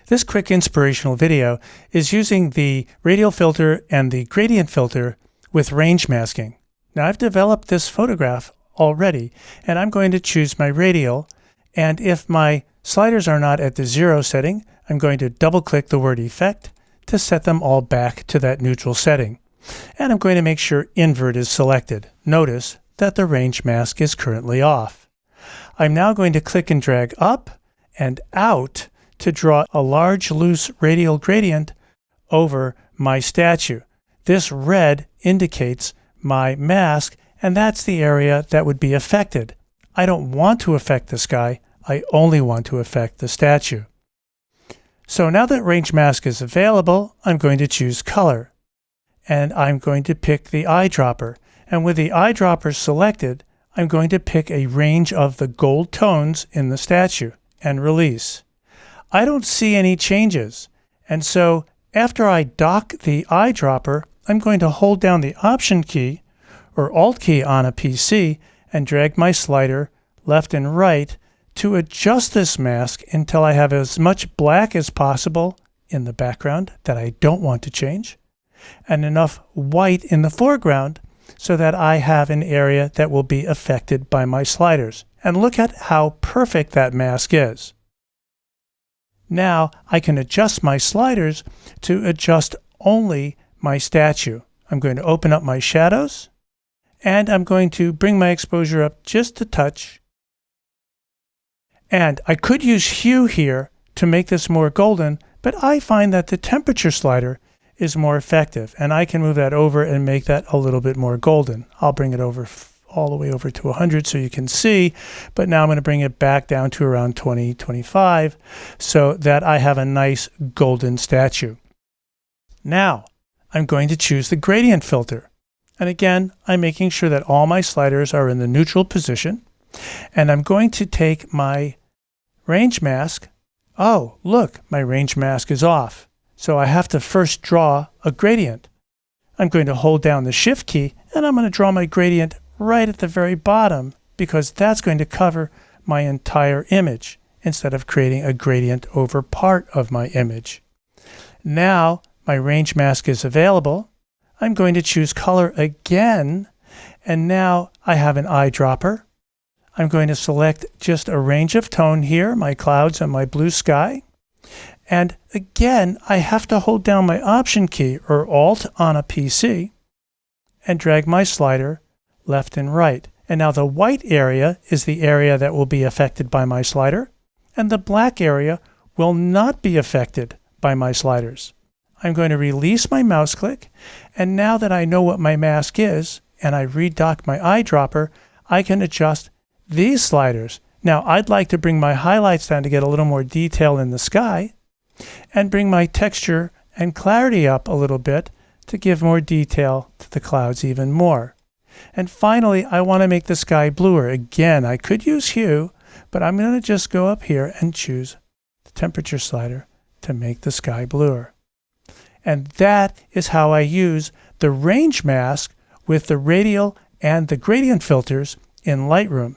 This quick inspirational video is using the radial filter and the gradient filter with range masking. Now I've developed this photograph already, and I'm going to choose my radial, and if my sliders are not at the 0 setting, I'm going to double click the word effect to set them all back to that neutral setting. And I'm going to make sure invert is selected. Notice that the range mask is currently off. I'm now going to click and drag up and out to draw a large loose radial gradient over my statue. This red indicates my mask, and that's the area that would be affected. I don't want to affect the sky, I only want to affect the statue. So now that range mask is available, I'm going to choose color. And I'm going to pick the eyedropper. And with the eyedropper selected, I'm going to pick a range of the gold tones in the statue and release. I don't see any changes. And so after I dock the eyedropper, I'm going to hold down the Option key or Alt key on a PC and drag my slider left and right to adjust this mask until I have as much black as possible in the background that I don't want to change, and enough white in the foreground so that I have an area that will be affected by my sliders. And look at how perfect that mask is. Now I can adjust my sliders to adjust only my statue. I'm going to open up my shadows, and I'm going to bring my exposure up just a touch. And I could use hue here to make this more golden, but I find that the temperature slider is more effective, and I can move that over and make that a little bit more golden. I'll bring it over all the way over to 100 so you can see, but now I'm going to bring it back down to around 20, 25 so that I have a nice golden statue. Now I'm going to choose the gradient filter. And again, I'm making sure that all my sliders are in the neutral position, and I'm going to take my range mask. Oh, look, my range mask is off. So I have to first draw a gradient. I'm going to hold down the Shift key, and I'm going to draw my gradient right at the very bottom, because that's going to cover my entire image instead of creating a gradient over part of my image. Now my range mask is available. I'm going to choose color again, and now I have an eyedropper. I'm going to select just a range of tone here, my clouds and my blue sky. And again, I have to hold down my Option key or Alt on a PC and drag my slider left and right. And now the white area is the area that will be affected by my slider, and the black area will not be affected by my sliders. I'm going to release my mouse click, and now that I know what my mask is, and I redock my eyedropper, I can adjust these sliders. Now I'd like to bring my highlights down to get a little more detail in the sky, and bring my texture and clarity up a little bit to give more detail to the clouds even more. And finally, I want to make the sky bluer. Again, I could use hue, but I'm going to just go up here and choose the temperature slider to make the sky bluer. And that is how I use the range mask with the radial and the gradient filters in Lightroom.